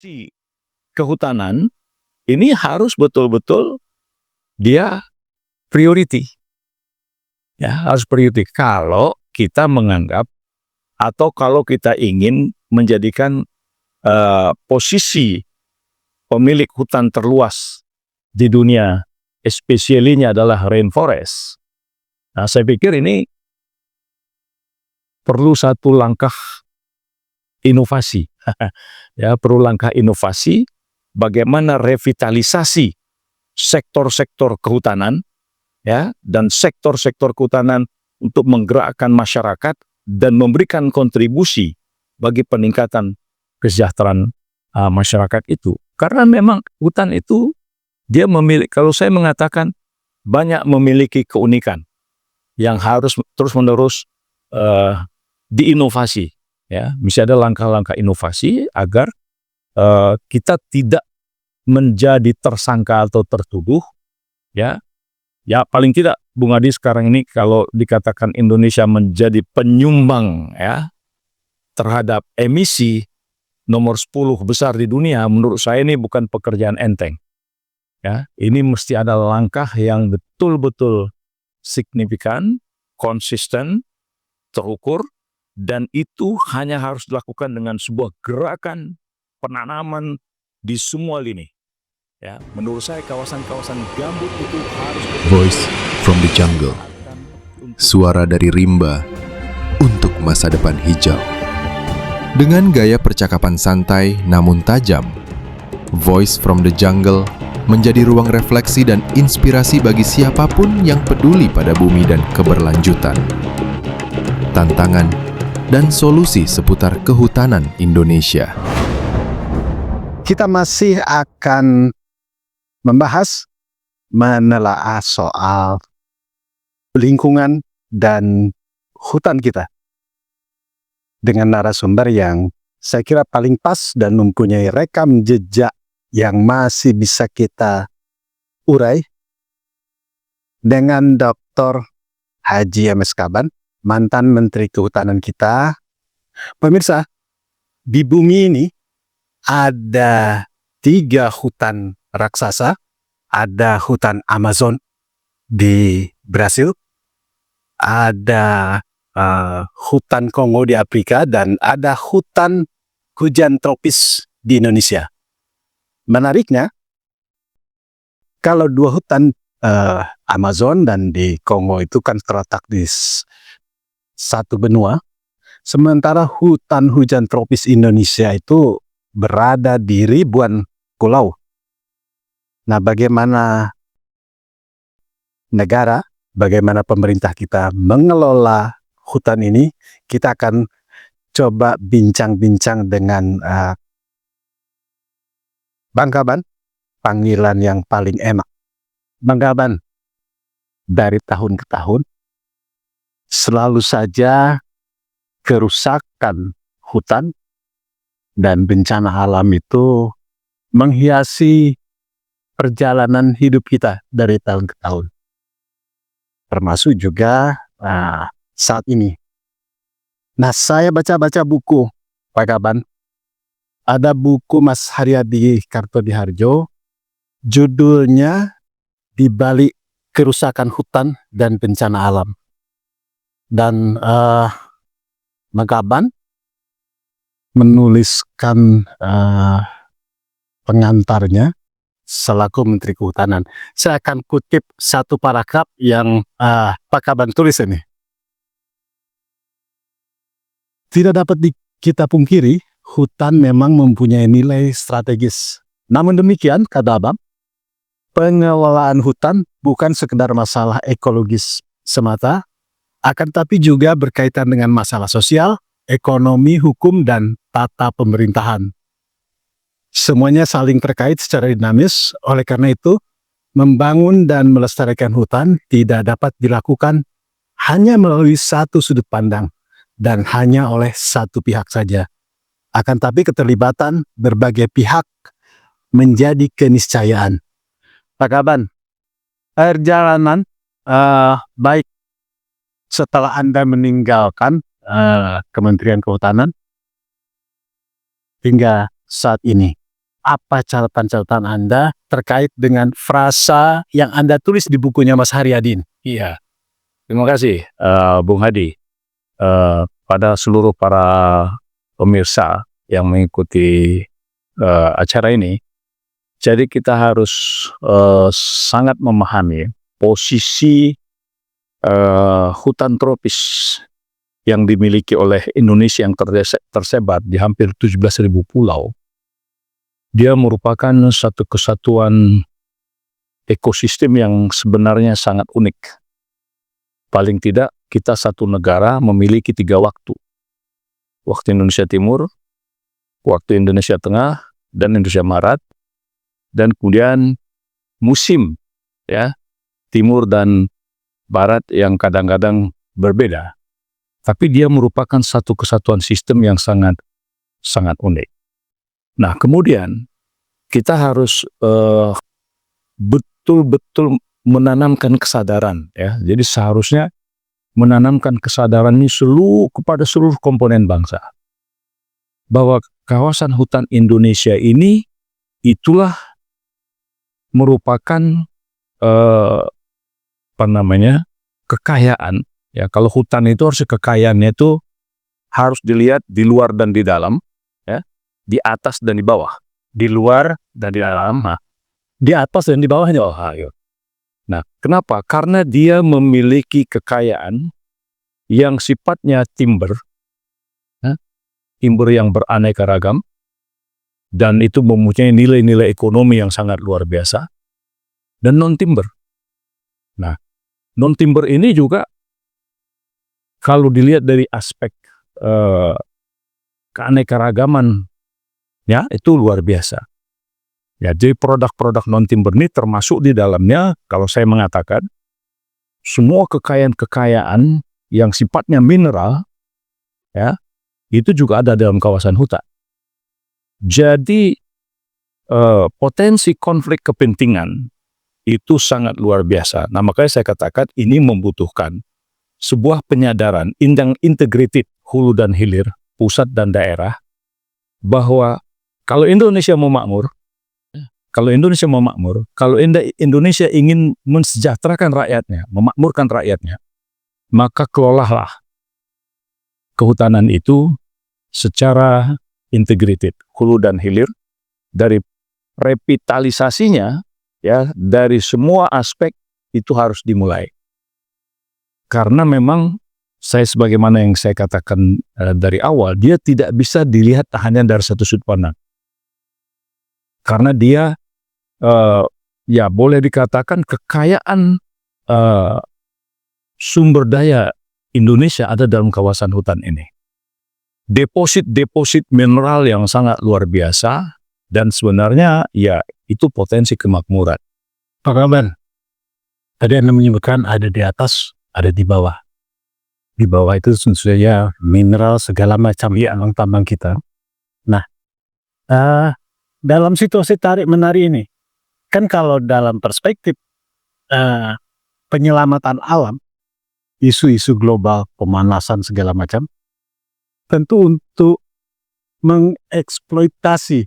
Si kehutanan ini harus betul-betul dia priority. Ya, harus priority. Kalau kita menganggap atau kalau kita ingin menjadikan posisi pemilik hutan terluas di dunia, especially-nya adalah rainforest. Nah, saya pikir ini perlu satu langkah inovasi. Ya, perlu langkah inovasi bagaimana revitalisasi sektor-sektor kehutanan, ya, dan sektor-sektor kehutanan untuk menggerakkan masyarakat dan memberikan kontribusi bagi peningkatan kesejahteraan masyarakat itu. Karena memang hutan itu dia memiliki, kalau saya mengatakan banyak memiliki keunikan yang harus terus-menerus diinovasi. Ya, bisa ada langkah-langkah inovasi agar kita tidak menjadi tersangka atau tertuduh, ya. Ya, paling tidak Bung Adi sekarang ini kalau dikatakan Indonesia menjadi penyumbang, ya, terhadap emisi nomor 10 besar di dunia, menurut saya ini bukan pekerjaan enteng. Ya, ini mesti ada langkah yang betul-betul signifikan, konsisten, terukur, dan itu hanya harus dilakukan dengan sebuah gerakan penanaman di semua lini. Ya, menurut saya kawasan-kawasan gambut itu harus Voice from the Jungle. Suara dari rimba untuk masa depan hijau. Dengan gaya percakapan santai namun tajam, Voice from the Jungle menjadi ruang refleksi dan inspirasi bagi siapapun yang peduli pada bumi dan keberlanjutan. Tantangan dan solusi seputar kehutanan Indonesia. Kita masih akan membahas, menelaah soal lingkungan dan hutan kita dengan narasumber yang saya kira paling pas dan mempunyai rekam jejak yang masih bisa kita urai, dengan Dr. Haji M.S. Kaban, mantan Menteri Kehutanan kita. Pemirsa, di bumi ini ada 3 hutan raksasa. Ada hutan Amazon di Brasil, ada hutan Kongo di Afrika, dan ada hutan hujan tropis di Indonesia. Menariknya, kalau 2 hutan Amazon dan di Kongo itu kan terletak di satu benua, sementara hutan hujan tropis Indonesia itu berada di ribuan pulau. Nah, bagaimana negara, bagaimana pemerintah kita mengelola hutan ini, kita akan coba bincang-bincang dengan Bang Kaban, panggilan yang paling enak. Bang Kaban, dari tahun ke tahun, selalu saja kerusakan hutan dan bencana alam itu menghiasi perjalanan hidup kita dari tahun ke tahun. Termasuk juga saat ini. Nah, saya baca-baca buku, Pak Kaban. Ada buku Mas Haryadi Kartodiharjo, judulnya Di Balik Kerusakan Hutan dan Bencana Alam. Dan Bang Kaban menuliskan pengantarnya selaku Menteri Kehutanan. Saya akan kutip satu paragraf yang Pak Kaban tulis ini. Tidak dapat kita pungkiri, hutan memang mempunyai nilai strategis. Namun demikian, kata Abang, pengelolaan hutan bukan sekedar masalah ekologis semata, akan tapi juga berkaitan dengan masalah sosial, ekonomi, hukum, dan tata pemerintahan. Semuanya saling terkait secara dinamis, oleh karena itu, membangun dan melestarikan hutan tidak dapat dilakukan hanya melalui satu sudut pandang dan hanya oleh satu pihak saja. Akan tapi keterlibatan berbagai pihak menjadi keniscayaan. Pak Kaban, perjalanan baik setelah Anda meninggalkan Kementerian Kehutanan hingga saat ini, apa catatan-catatan Anda terkait dengan frasa yang Anda tulis di bukunya Mas Haryadin? Iya, terima kasih Bung Hadi. Pada seluruh para pemirsa yang mengikuti acara ini, jadi kita harus sangat memahami posisi hutan tropis yang dimiliki oleh Indonesia yang tersebar di hampir 17.000 pulau. Dia merupakan satu kesatuan ekosistem yang sebenarnya sangat unik. Paling tidak kita satu negara memiliki 3 waktu. Waktu Indonesia Timur, waktu Indonesia Tengah, dan Indonesia Barat. Dan kemudian musim, ya, Timur dan Barat yang kadang-kadang berbeda. Tapi dia merupakan satu kesatuan sistem yang sangat unik. Nah, kemudian kita harus betul-betul menanamkan kesadaran, ya. Jadi seharusnya menanamkan kesadaran ini kepada seluruh komponen bangsa bahwa kawasan hutan Indonesia ini itulah merupakan kekayaan, ya. Kalau hutan itu harus kekayaannya itu harus dilihat di luar dan di dalam, ya, di atas dan di bawah, di luar dan di dalam, Di atas dan di bawahnya. Nah, kenapa? Karena dia memiliki kekayaan yang sifatnya timber, ya, timber yang beraneka ragam, dan itu mempunyai nilai-nilai ekonomi yang sangat luar biasa, dan non-timber. Nah, non-timber ini juga kalau dilihat dari aspek keanekaragaman, ya, itu luar biasa. Ya, jadi produk-produk non-timber ini termasuk di dalamnya, kalau saya mengatakan, semua kekayaan-kekayaan yang sifatnya mineral, ya, itu juga ada dalam kawasan hutan. Jadi potensi konflik kepentingan itu sangat luar biasa. Nah, makanya saya katakan ini membutuhkan sebuah penyadaran integrated hulu dan hilir, pusat dan daerah, bahwa kalau Indonesia mau makmur, kalau Indonesia ingin mensejahterakan rakyatnya, memakmurkan rakyatnya, maka kelolalah kehutanan itu secara integrated, hulu dan hilir, dari revitalisasinya, ya, dari semua aspek itu harus dimulai. Karena memang sebagaimana yang saya katakan dari awal, dia tidak bisa dilihat hanya dari satu sudut pandang. Karena dia ya boleh dikatakan kekayaan sumber daya Indonesia ada dalam kawasan hutan ini. Deposit mineral yang sangat luar biasa, dan sebenarnya ya itu potensi kemakmuran. Pak Kaban, tadi Anda menyebutkan ada di atas, ada di bawah. Di bawah itu tentu saja mineral segala macam tambang kita. Nah, dalam situasi tarik-menarik ini, kan kalau dalam perspektif penyelamatan alam, isu-isu global, pemanasan segala macam, tentu untuk mengeksplorasi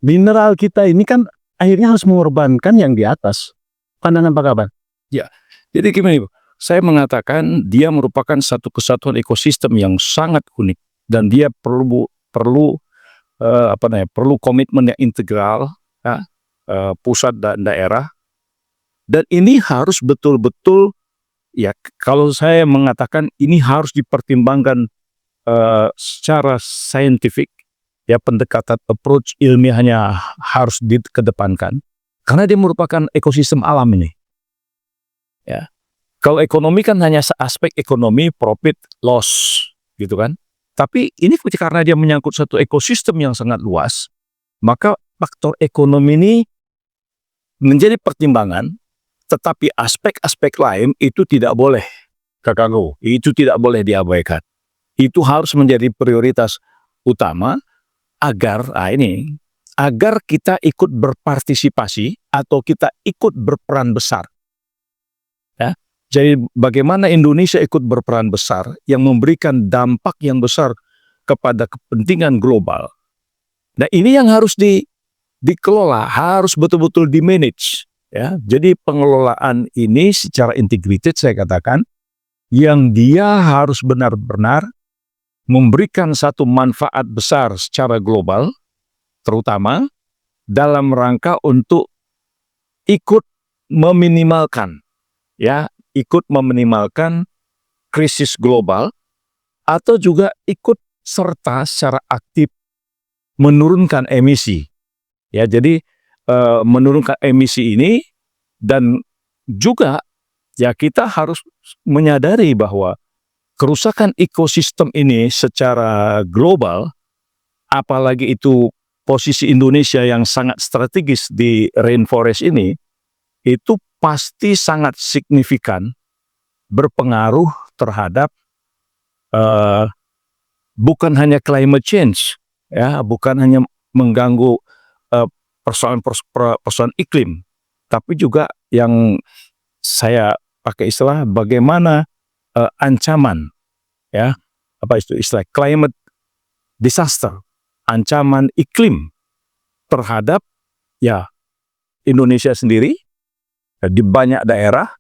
mineral kita ini kan akhirnya harus mengorbankan yang di atas. Pandangan Pak Kaban? Ya, jadi gimana Ibu? Saya mengatakan dia merupakan satu kesatuan ekosistem yang sangat unik, dan dia perlu komitmen yang integral, ya, pusat dan daerah, dan ini harus betul-betul, ya, kalau saya mengatakan ini harus dipertimbangkan secara saintifik, ya, pendekatan approach ilmiahnya harus dikedepankan, karena dia merupakan ekosistem alam ini, ya. Kalau ekonomi kan hanya aspek ekonomi, profit, loss, gitu kan. Tapi ini karena dia menyangkut satu ekosistem yang sangat luas, maka faktor ekonomi ini menjadi pertimbangan, tetapi aspek-aspek lain itu tidak boleh terganggu, itu tidak boleh diabaikan. Itu harus menjadi prioritas utama agar kita ikut berpartisipasi atau kita ikut berperan besar. Ya. Jadi bagaimana Indonesia ikut berperan besar yang memberikan dampak yang besar kepada kepentingan global, Nah, ini yang harus dikelola, harus betul-betul di-manage, ya. Jadi pengelolaan ini secara integrated saya katakan, yang dia harus benar-benar memberikan satu manfaat besar secara global, terutama dalam rangka untuk ikut meminimalkan, ya, ikut meminimalkan krisis global, atau juga ikut serta secara aktif menurunkan emisi. Ya, jadi menurunkan emisi ini, dan juga ya kita harus menyadari bahwa kerusakan ekosistem ini secara global, apalagi itu posisi Indonesia yang sangat strategis di rainforest ini, itu pasti sangat signifikan berpengaruh terhadap bukan hanya climate change, ya, bukan hanya mengganggu persoalan iklim, tapi juga yang saya pakai istilah bagaimana ancaman, ya, apa itu istilah climate disaster, ancaman iklim terhadap ya Indonesia sendiri di banyak daerah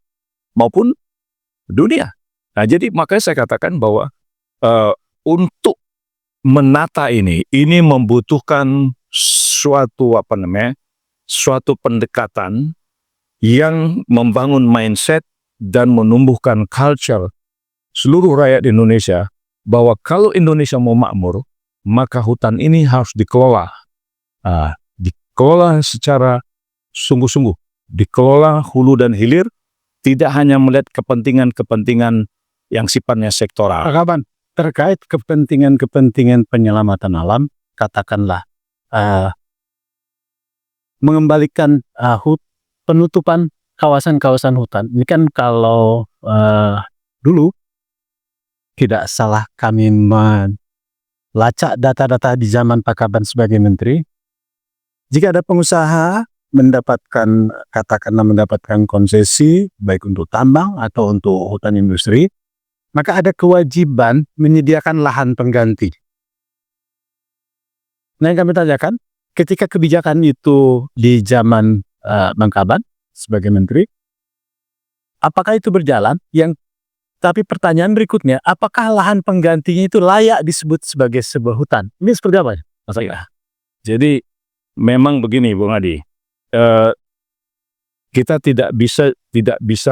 maupun dunia. Nah, jadi makanya saya katakan bahwa untuk menata ini membutuhkan suatu suatu pendekatan yang membangun mindset dan menumbuhkan culture seluruh rakyat Indonesia bahwa kalau Indonesia mau makmur, maka hutan ini harus dikelola. Dikelola secara sungguh-sungguh, dikelola hulu dan hilir, tidak hanya melihat kepentingan-kepentingan yang sifatnya sektoral. Pak Kaban, terkait kepentingan-kepentingan penyelamatan alam, katakanlah mengembalikan penutupan kawasan-kawasan hutan. Ini kan kalau dulu tidak salah kami melacak data-data di zaman Pak Kaban sebagai menteri, jika ada pengusaha mendapatkan konsesi baik untuk tambang atau untuk hutan industri, maka ada kewajiban menyediakan lahan pengganti. Nah, yang kami tanyakan, ketika kebijakan itu di zaman Bang Kaban sebagai menteri, apakah itu berjalan? Tapi pertanyaan berikutnya, apakah lahan penggantinya itu layak disebut sebagai sebuah hutan? Ini seperti apa? Mas Ira? Jadi memang begini, Bung Adi, kita tidak bisa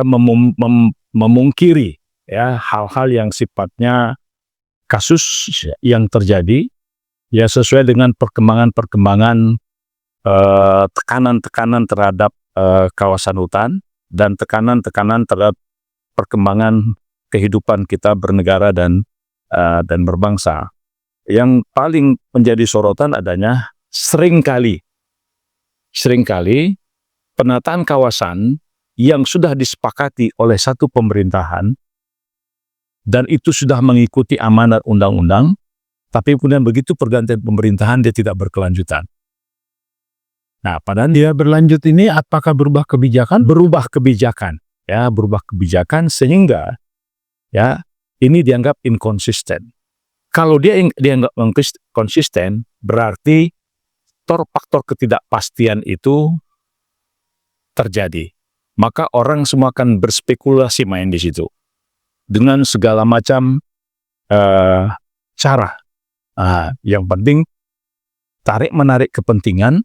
memungkiri ya hal-hal yang sifatnya kasus yang terjadi ya sesuai dengan perkembangan tekanan-tekanan terhadap kawasan hutan dan tekanan-tekanan terhadap perkembangan kehidupan kita bernegara dan berbangsa. Yang paling menjadi sorotan adanya seringkali penataan kawasan yang sudah disepakati oleh satu pemerintahan dan itu sudah mengikuti amanat undang-undang, tapi kemudian begitu pergantian pemerintahan dia tidak berkelanjutan. Nah, padahal dia berlanjut ini apakah berubah kebijakan? Berubah kebijakan, ya, berubah kebijakan sehingga ya ini dianggap inkonsisten. Kalau dia dianggap konsisten, berarti faktor ketidakpastian itu terjadi. Maka orang semua akan berspekulasi main di situ dengan segala macam cara. Yang penting tarik-menarik kepentingan,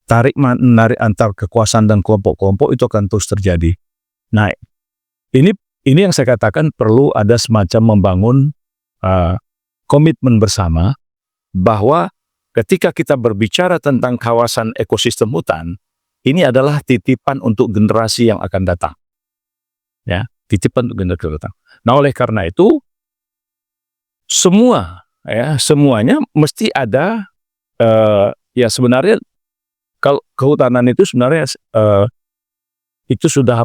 tarik-menarik antar kekuasaan dan kelompok-kelompok itu akan terus terjadi. Nah, ini yang saya katakan perlu ada semacam membangun komitmen bersama bahwa ketika kita berbicara tentang kawasan ekosistem hutan, ini adalah titipan untuk generasi yang akan datang. Ya, titipan untuk generasi yang datang. Nah, oleh karena itu semuanya mesti ada ya sebenarnya kalau kehutanan itu sebenarnya itu sudah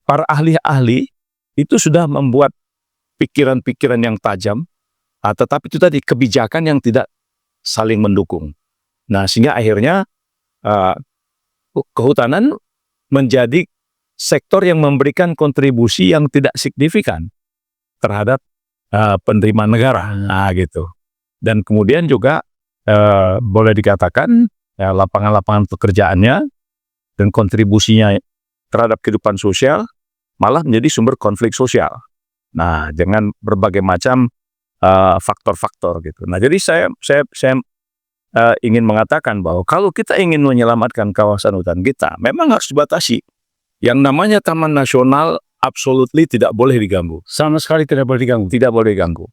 para ahli-ahli itu sudah membuat pikiran-pikiran yang tajam, tetapi itu tadi kebijakan yang tidak saling mendukung. Nah, sehingga akhirnya kehutanan menjadi sektor yang memberikan kontribusi yang tidak signifikan terhadap penerimaan negara, gitu. Dan kemudian juga boleh dikatakan ya, lapangan-lapangan pekerjaannya dan kontribusinya terhadap kehidupan sosial malah menjadi sumber konflik sosial. Nah, dengan berbagai macam faktor-faktor gitu. Nah, jadi saya ingin mengatakan bahwa kalau kita ingin menyelamatkan kawasan hutan kita, memang harus dibatasi. Yang namanya taman nasional absolutely tidak boleh diganggu. Sama sekali tidak boleh diganggu. Tidak boleh diganggu.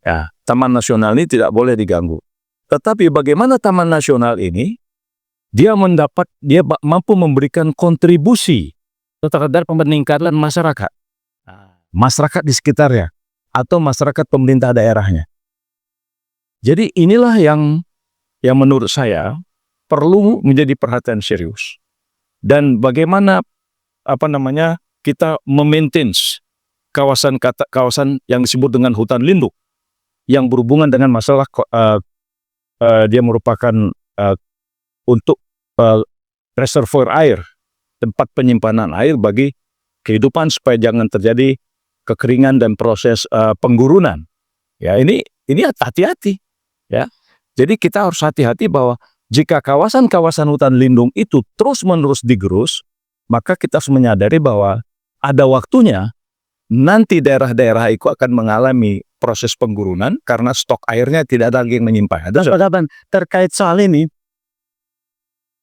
Ya, taman nasional ini tidak boleh diganggu. Tetapi bagaimana taman nasional ini dia mampu memberikan kontribusi terhadap peningkatan masyarakat. Masyarakat di sekitarnya atau masyarakat pemerintah daerahnya. Jadi inilah yang menurut saya perlu menjadi perhatian serius. Dan bagaimana kita memaintain kawasan yang disebut dengan hutan lindung yang berhubungan dengan masalah dia merupakan untuk reservoir air, tempat penyimpanan air bagi kehidupan supaya jangan terjadi kekeringan dan proses penggurunan. Ya, ini hati-hati ya. Jadi kita harus hati-hati bahwa jika kawasan-kawasan hutan lindung itu terus-menerus digerus, maka kita harus menyadari bahwa ada waktunya nanti daerah-daerah itu akan mengalami proses penggurunan karena stok airnya tidak ada lagi yang menyimpan. Terkait soal ini,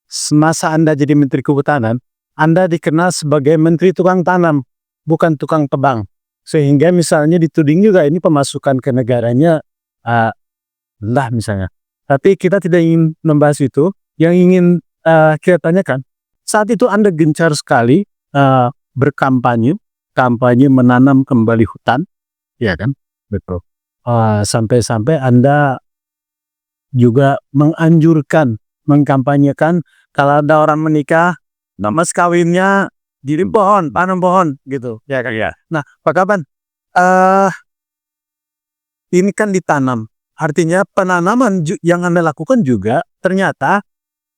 semasa Anda jadi Menteri Kehutanan, Anda dikenal sebagai Menteri Tukang Tanam, bukan tukang tebang. Sehingga misalnya dituding juga ini pemasukan ke negaranya misalnya. Tapi kita tidak ingin membahas itu. Yang ingin kita tanyakan, saat itu Anda gencar sekali berkampanye, menanam kembali hutan, ya kan? Betul. Sampai-sampai Anda juga menganjurkan, mengkampanyekan kalau ada orang menikah, nama kawinnya dirim pohon, tanam pohon, gitu. Ya kan? Ya. Nah, Pak Kaban, ini kan ditanam. Artinya penanaman yang Anda lakukan juga ternyata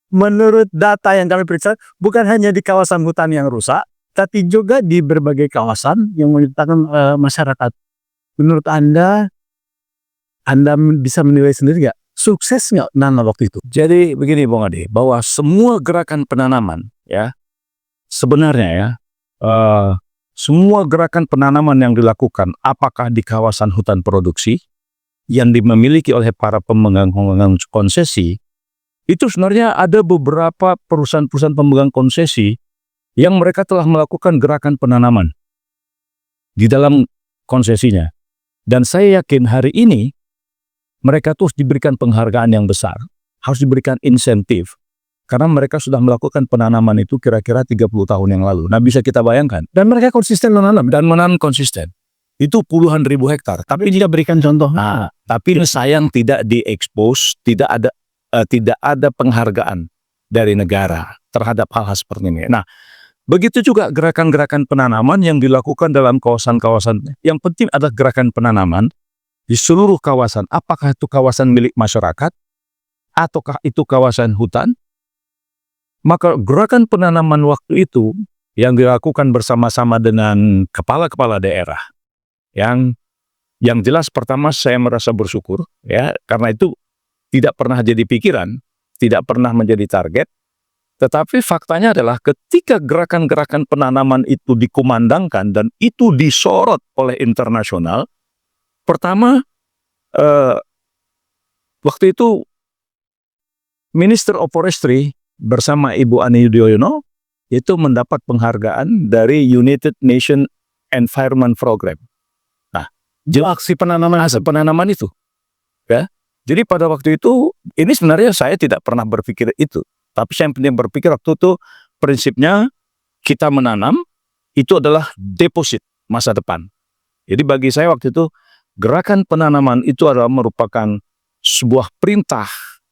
menurut data yang kami periksa bukan hanya di kawasan hutan yang rusak, tapi juga di berbagai kawasan yang menciptakan masyarakat. Menurut Anda bisa menilai sendiri nggak? Sukses nggak nanam waktu itu? Jadi begini Bung Ade, bahwa semua gerakan penanaman ya sebenarnya ya semua gerakan penanaman yang dilakukan apakah di kawasan hutan produksi yang dimiliki oleh para pemegang konsesi, itu sebenarnya ada beberapa perusahaan-perusahaan pemegang konsesi yang mereka telah melakukan gerakan penanaman di dalam konsesinya. Dan saya yakin hari ini mereka terus diberikan penghargaan yang besar, harus diberikan insentif, karena mereka sudah melakukan penanaman itu kira-kira 30 tahun yang lalu. Nah, bisa kita bayangkan. Dan mereka konsisten menanam. Dan menanam konsisten. Itu puluhan ribu hektar. Tapi tidak berikan contoh. Nah, tapi sayang tidak diekspos, tidak ada penghargaan dari negara terhadap hal-hal seperti ini. Nah, begitu juga gerakan-gerakan penanaman yang dilakukan dalam kawasan-kawasan. Yang penting adalah gerakan penanaman di seluruh kawasan. Apakah itu kawasan milik masyarakat ataukah itu kawasan hutan? Maka gerakan penanaman waktu itu yang dilakukan bersama-sama dengan kepala-kepala daerah. Yang jelas pertama saya merasa bersyukur ya, karena itu tidak pernah jadi pikiran, tidak pernah menjadi target. Tetapi faktanya adalah ketika gerakan-gerakan penanaman itu dikumandangkan dan itu disorot oleh internasional, pertama waktu itu Minister of Forestry bersama Ibu Ani Yudhoyono itu mendapat penghargaan dari United Nations Environment Program. Aksi penanaman itu ya. Jadi pada waktu itu ini sebenarnya saya tidak pernah berpikir itu, tapi saya penting berpikir waktu itu prinsipnya kita menanam itu adalah deposit masa depan. Jadi bagi saya waktu itu gerakan penanaman itu adalah merupakan sebuah perintah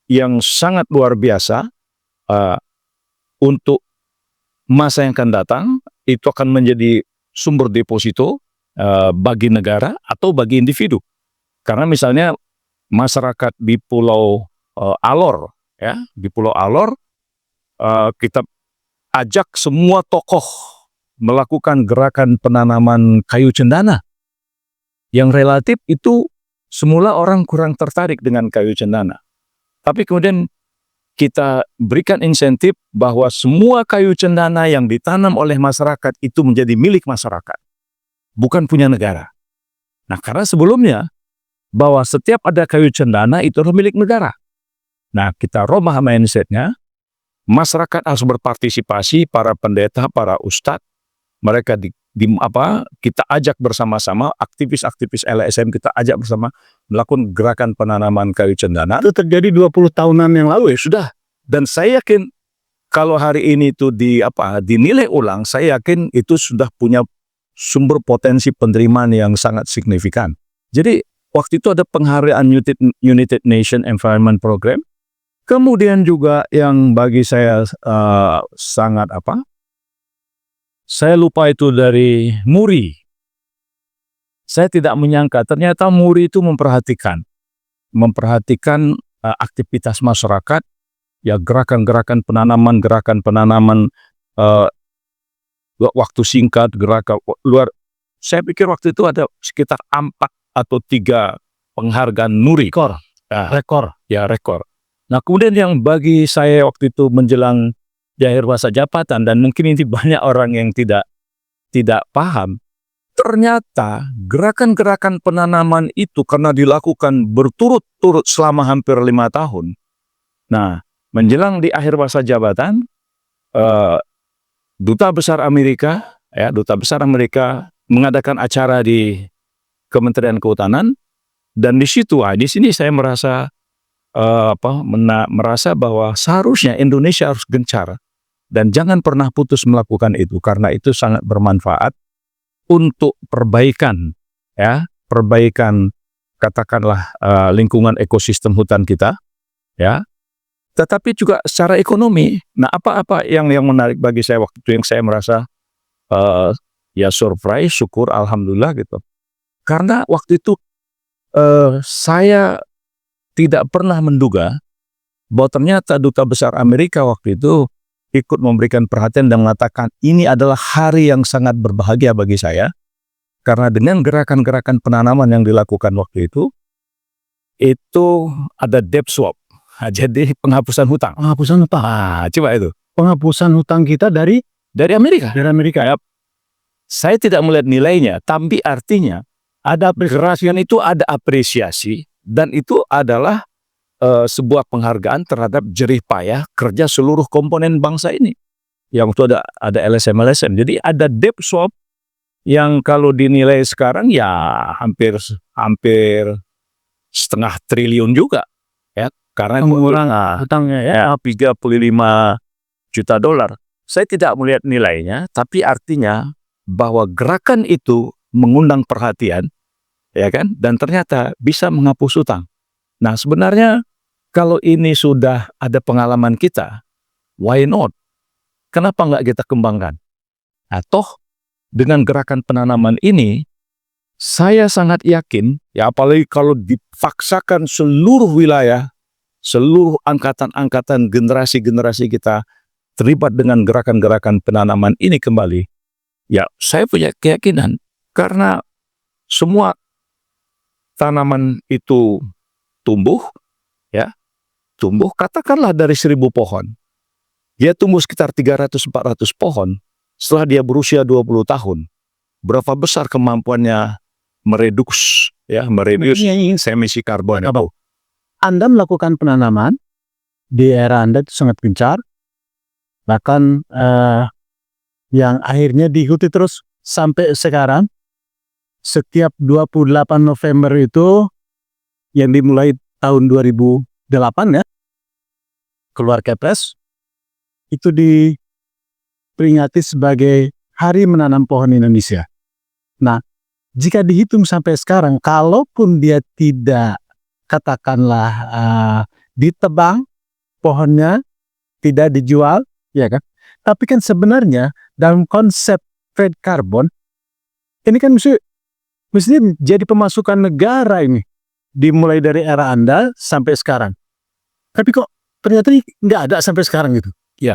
yang sangat luar biasa untuk masa yang akan datang. Itu akan menjadi sumber deposito bagi negara atau bagi individu. Karena misalnya masyarakat di Pulau Alor, ya, di Pulau Alor kita ajak semua tokoh melakukan gerakan penanaman kayu cendana. Yang relatif itu semula orang kurang tertarik dengan kayu cendana. Tapi kemudian kita berikan insentif bahwa semua kayu cendana yang ditanam oleh masyarakat itu menjadi milik masyarakat, bukan punya negara. Nah, karena sebelumnya bahwa setiap ada kayu cendana itu adalah milik negara. Nah, kita robah mindset-nya, masyarakat harus berpartisipasi, para pendeta, para ustadz, mereka kita ajak bersama-sama, aktivis-aktivis LSM kita ajak bersama melakukan gerakan penanaman kayu cendana. Itu terjadi 20 tahunan yang lalu ya? Sudah. Dan saya yakin kalau hari ini itu dinilai ulang, saya yakin itu sudah punya sumber potensi penerimaan yang sangat signifikan. Jadi waktu itu ada penghargaan United Nations Environment Program. Kemudian juga yang bagi saya sangat saya lupa itu dari MURI. Saya tidak menyangka ternyata MURI itu memperhatikan aktivitas masyarakat, ya gerakan-gerakan penanaman waktu singkat, gerakan luar. Saya pikir waktu itu ada sekitar 4 atau 3 penghargaan MURI. Rekor. Ya, rekor. Nah, kemudian yang bagi saya waktu itu menjelang di akhir masa jabatan, dan mungkin ini banyak orang yang tidak paham, ternyata gerakan-gerakan penanaman itu karena dilakukan berturut-turut selama hampir 5 tahun. Nah, menjelang di akhir masa jabatan, Duta Besar Amerika mengadakan acara di Kementerian Kehutanan, dan di sini saya merasa bahwa seharusnya Indonesia harus gencar dan jangan pernah putus melakukan itu, karena itu sangat bermanfaat untuk perbaikan katakanlah lingkungan ekosistem hutan kita, ya. Tetapi juga secara ekonomi. Nah, apa yang menarik bagi saya waktu itu yang saya merasa surprise, syukur, alhamdulillah gitu. Karena waktu itu saya tidak pernah menduga bahwa ternyata Duta Besar Amerika waktu itu ikut memberikan perhatian dan mengatakan ini adalah hari yang sangat berbahagia bagi saya, karena dengan gerakan-gerakan penanaman yang dilakukan waktu itu ada debt swap. Nah, jadi penghapusan hutang. Penghapusan hutang. Coba itu. Penghapusan hutang kita dari Amerika. Dari Amerika. Ya. Saya tidak melihat nilainya, tapi artinya ada apresiasi, itu ada apresiasi, dan itu adalah sebuah penghargaan terhadap jerih payah kerja seluruh komponen bangsa ini. Yang itu ada LSM. Jadi ada debt swap yang kalau dinilai sekarang ya hampir 0,5 triliun juga, ya. Karena mengurangi hutangnya, ya. 35 juta dolar. Saya tidak melihat nilainya, tapi artinya bahwa gerakan itu mengundang perhatian, ya kan? Dan ternyata bisa menghapus hutang. Nah, sebenarnya kalau ini sudah ada pengalaman kita, why not? Kenapa nggak kita kembangkan? Atau dengan gerakan penanaman ini, saya sangat yakin, ya apalagi kalau dipaksakan seluruh wilayah, seluruh angkatan-angkatan generasi-generasi kita terlibat dengan gerakan-gerakan penanaman ini kembali, ya saya punya keyakinan karena semua tanaman itu tumbuh katakanlah dari 1.000 pohon, dia tumbuh sekitar 300-400 pohon. Setelah dia berusia 20 tahun, berapa besar kemampuannya mereduks emisi karbon. Anda melakukan penanaman di era Anda itu sangat gencar, bahkan yang akhirnya diikuti terus sampai sekarang. Setiap 28 November itu yang dimulai tahun 2008 ya, keluar Kepres, itu diperingati sebagai Hari Menanam Pohon Indonesia. Nah, jika dihitung sampai sekarang, kalaupun dia tidak katakanlah ditebang pohonnya, tidak dijual, ya kan? Tapi kan sebenarnya dalam konsep trade carbon ini kan mesti jadi pemasukan negara ini, dimulai dari era Anda sampai sekarang. Tapi kok ternyata nggak ada sampai sekarang gitu. Ya,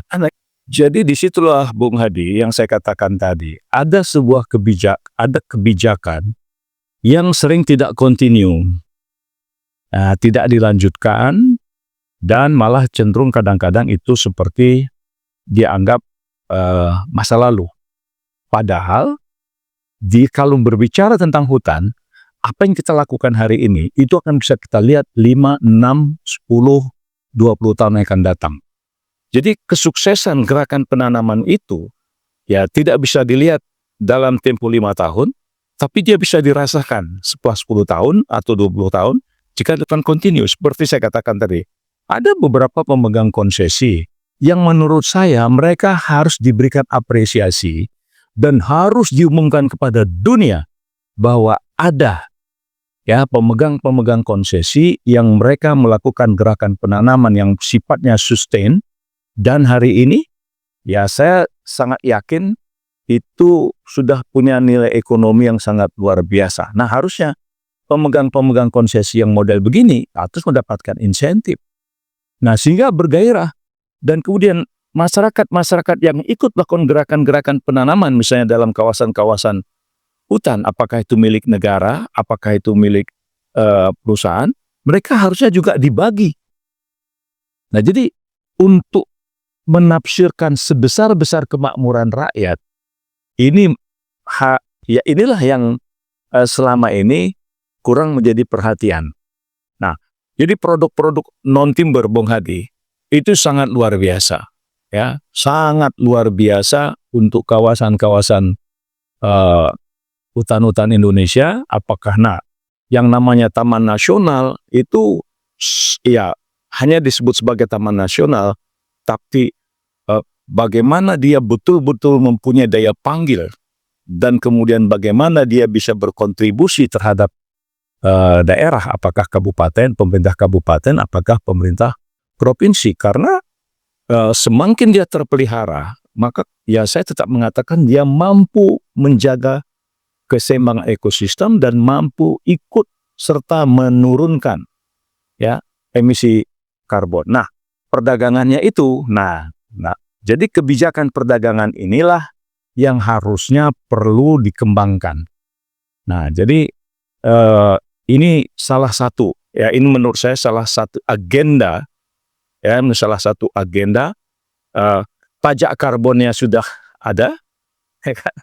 jadi disitulah Bung Hadi yang saya katakan tadi, ada sebuah kebijakan yang sering tidak continue. Tidak dilanjutkan, dan malah cenderung kadang-kadang itu seperti dianggap masa lalu. Padahal kalau berbicara tentang hutan, apa yang kita lakukan hari ini itu akan bisa kita lihat 5, 6, 10, 20 tahun yang akan datang. Jadi kesuksesan gerakan penanaman itu ya tidak bisa dilihat dalam tempo 5 tahun, tapi dia bisa dirasakan setelah 10 tahun atau 20 tahun jika dilakukan continuous. Seperti saya katakan tadi, ada beberapa pemegang konsesi yang menurut saya mereka harus diberikan apresiasi dan harus diumumkan kepada dunia bahwa ada ya pemegang konsesi yang mereka melakukan gerakan penanaman yang sifatnya sustain, dan hari ini ya saya sangat yakin itu sudah punya nilai ekonomi yang sangat luar biasa. Nah, harusnya pemegang konsesi yang model begini harus mendapatkan insentif. Nah, sehingga bergairah, dan kemudian masyarakat yang ikut melakukan gerakan-gerakan penanaman misalnya dalam kawasan-kawasan hutan, apakah itu milik negara, apakah itu milik perusahaan, mereka harusnya juga dibagi. Nah, jadi untuk menafsirkan sebesar-besar kemakmuran rakyat, inilah yang selama ini kurang menjadi perhatian. Nah, jadi produk-produk non-timber, Bung Hadi, itu sangat luar biasa. Ya, sangat luar biasa untuk kawasan-kawasan hutan-hutan Indonesia. Apakah yang namanya taman nasional itu ya hanya disebut sebagai taman nasional, tapi bagaimana dia betul-betul mempunyai daya panggil dan kemudian bagaimana dia bisa berkontribusi terhadap daerah, apakah kabupaten, pemerintah kabupaten, apakah pemerintah provinsi. Karena semakin dia terpelihara, maka ya saya tetap mengatakan dia mampu menjaga keseimbangan ekosistem dan mampu ikut serta menurunkan ya emisi karbon. Nah, perdagangannya itu, jadi kebijakan perdagangan inilah yang harusnya perlu dikembangkan. Nah, jadi ini salah satu, ya ini menurut saya salah satu agenda. Ya, salah satu agenda, pajak karbonnya sudah ada, ya kan?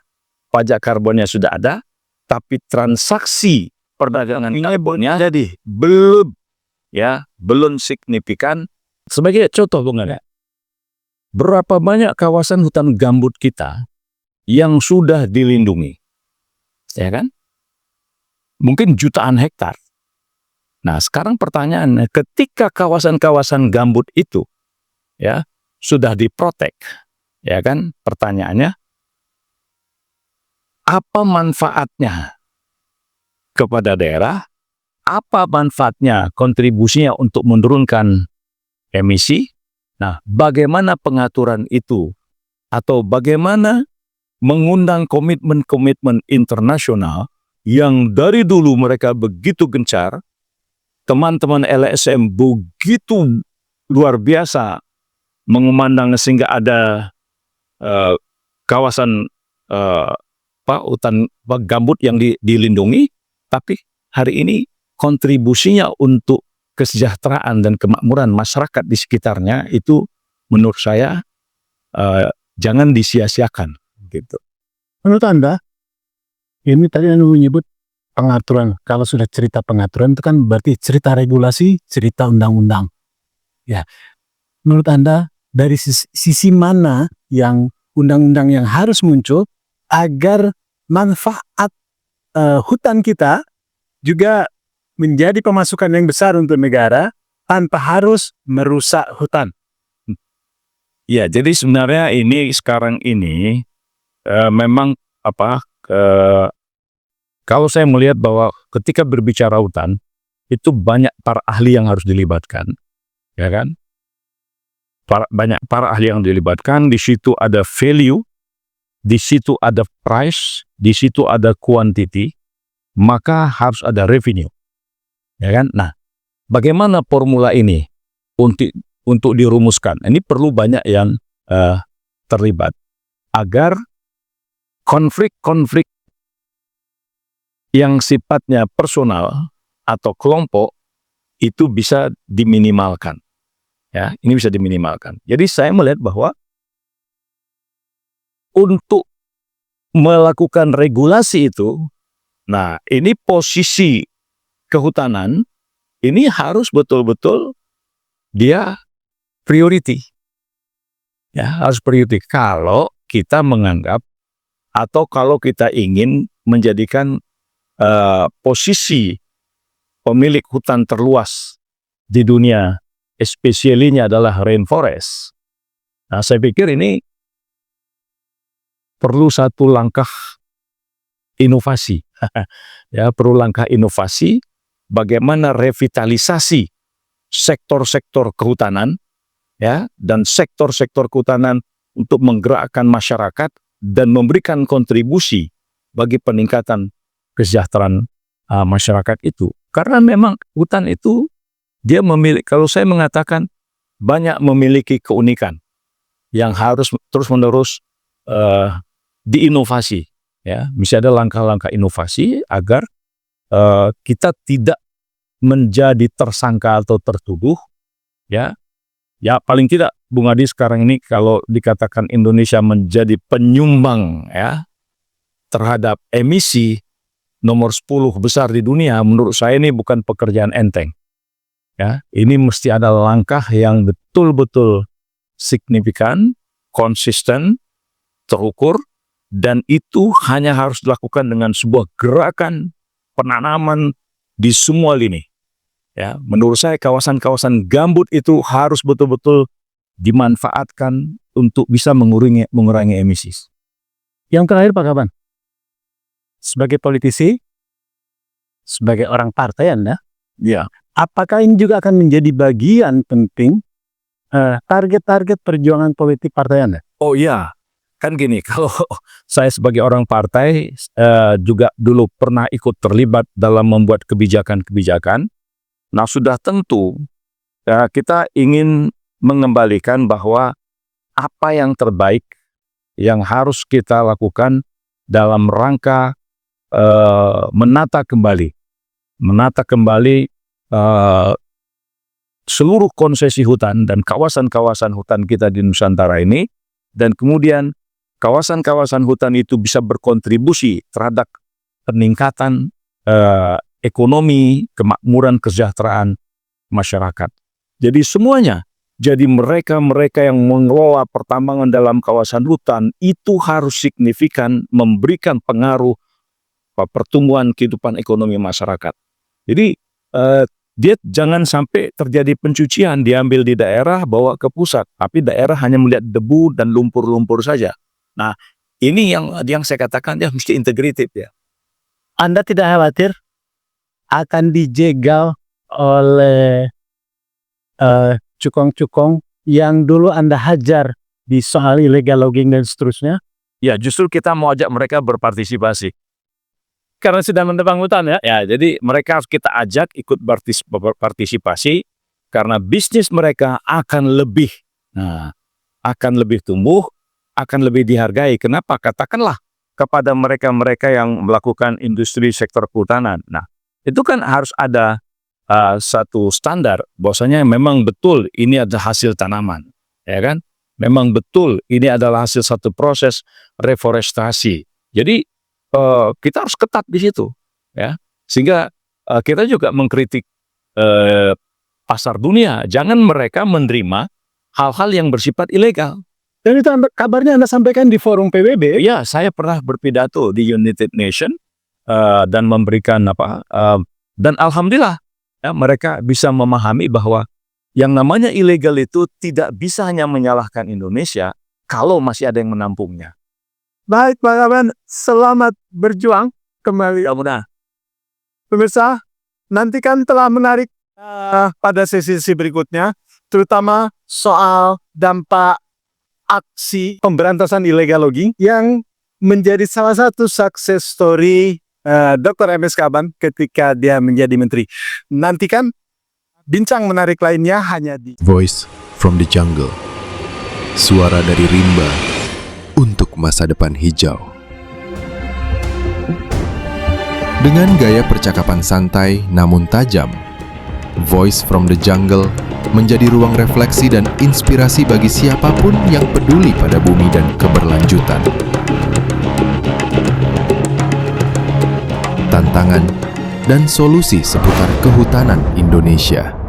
Pajak karbonnya sudah ada, tapi transaksi perdagangan karbonnya jadi belum signifikan. Sebagai contoh, Bung Ade, berapa banyak kawasan hutan gambut kita yang sudah dilindungi, ya kan? Mungkin jutaan hektar. Nah, sekarang pertanyaannya, ketika kawasan-kawasan gambut itu ya sudah diprotek, ya kan? Pertanyaannya, apa manfaatnya kepada daerah? Apa manfaatnya, kontribusinya untuk menurunkan emisi? Nah, bagaimana pengaturan itu? Atau bagaimana mengundang komitmen-komitmen internasional yang dari dulu mereka begitu gencar, teman-teman LSM begitu luar biasa mengumandang sehingga ada kawasan hutan gambut yang dilindungi, tapi hari ini kontribusinya untuk kesejahteraan dan kemakmuran masyarakat di sekitarnya itu menurut saya jangan disia-siakan gitu. Menurut Anda, ini tadi Anda menyebut pengaturan. Kalau sudah cerita pengaturan itu kan berarti cerita regulasi, cerita undang-undang. Ya, menurut Anda dari sisi mana yang undang-undang yang harus muncul agar manfaat hutan kita juga menjadi pemasukan yang besar untuk negara tanpa harus merusak hutan? Ya, jadi sebenarnya ini sekarang ini memang kalau saya melihat bahwa ketika berbicara hutan itu banyak para ahli yang harus dilibatkan, ya kan? Banyak para ahli yang dilibatkan. Di situ ada value, di situ ada price, di situ ada quantity, maka harus ada revenue, ya kan? Nah, bagaimana formula ini untuk dirumuskan? Ini perlu banyak yang terlibat agar konflik-konflik yang sifatnya personal atau kelompok itu bisa diminimalkan. Ya, ini bisa diminimalkan. Jadi saya melihat bahwa untuk melakukan regulasi itu, nah ini posisi kehutanan ini harus betul-betul dia priority. Ya, harus priority kalau kita menganggap atau kalau kita ingin menjadikan posisi pemilik hutan terluas di dunia, especially-nya adalah rainforest. Nah, saya pikir ini perlu satu langkah inovasi. Ya, perlu langkah inovasi bagaimana revitalisasi sektor-sektor kehutanan, ya, dan sektor-sektor kehutanan untuk menggerakkan masyarakat dan memberikan kontribusi bagi peningkatan kesejahteraan masyarakat itu. Karena memang hutan itu dia memiliki, kalau saya mengatakan banyak memiliki keunikan yang harus terus-menerus diinovasi. Ya, bisa ada langkah-langkah inovasi agar kita tidak menjadi tersangka atau tertuduh. Ya, paling tidak Bung Adi sekarang ini kalau dikatakan Indonesia menjadi penyumbang ya terhadap emisi nomor 10 besar di dunia, menurut saya ini bukan pekerjaan enteng. Ya, ini mesti ada langkah yang betul-betul signifikan, konsisten, terukur, dan itu hanya harus dilakukan dengan sebuah gerakan penanaman di semua lini. Ya, menurut saya kawasan-kawasan gambut itu harus betul-betul dimanfaatkan untuk bisa mengurangi emisi. Yang terakhir Pak Kaban, sebagai politisi, sebagai orang partai Anda, Ya, apakah ini juga akan menjadi bagian penting target-target perjuangan politik partai Anda? oh iya, kan gini, kalau saya sebagai orang partai juga dulu pernah ikut terlibat dalam membuat kebijakan-kebijakan. Nah, sudah tentu kita ingin mengembalikan bahwa apa yang terbaik yang harus kita lakukan dalam rangka menata kembali seluruh konsesi hutan dan kawasan-kawasan hutan kita di Nusantara ini, dan kemudian kawasan-kawasan hutan itu bisa berkontribusi terhadap peningkatan ekonomi, kemakmuran, kesejahteraan masyarakat. Jadi semuanya, jadi mereka-mereka yang mengelola pertambangan dalam kawasan hutan itu harus signifikan memberikan pengaruh pertumbuhan kehidupan ekonomi masyarakat. Jadi dia jangan sampai terjadi pencucian, diambil di daerah, bawa ke pusat, tapi daerah hanya melihat debu dan lumpur-lumpur saja. Nah, ini yang saya katakan dia mesti integrated ya. Anda tidak khawatir akan dijegal oleh cukong-cukong yang dulu Anda hajar di soal illegal logging dan seterusnya? Ya, justru kita mau ajak mereka berpartisipasi. Karena sudah menebang hutan ya. Ya, jadi mereka harus kita ajak ikut berpartisipasi karena bisnis mereka akan lebih tumbuh, akan lebih dihargai. Kenapa? Katakanlah kepada mereka-mereka yang melakukan industri sektor kehutanan. Nah, itu kan harus ada satu standar bahwasanya memang betul ini adalah hasil tanaman, ya kan? Memang betul ini adalah hasil satu proses reforestasi. Jadi kita harus ketat di situ, ya. Sehingga kita juga mengkritik pasar dunia, jangan mereka menerima hal-hal yang bersifat ilegal. Dan itu kabarnya Anda sampaikan di forum PBB. Ya, saya pernah berpidato di United Nations dan memberikan dan alhamdulillah ya, mereka bisa memahami bahwa yang namanya ilegal itu tidak bisa hanya menyalahkan Indonesia kalau masih ada yang menampungnya. Baik Pak Kaban, selamat berjuang kembali. Mudah-mudahan. Pemirsa, nantikan telah menarik pada sesi berikutnya, terutama soal dampak aksi pemberantasan illegal logging yang menjadi salah satu success story Dr. M.S. Kaban ketika dia menjadi menteri. Nantikan bincang menarik lainnya hanya di Voice from the Jungle. Suara dari rimba untuk masa depan hijau. Dengan gaya percakapan santai namun tajam, Voice from the Jungle menjadi ruang refleksi dan inspirasi bagi siapapun yang peduli pada bumi dan keberlanjutan. Tantangan dan solusi seputar kehutanan Indonesia.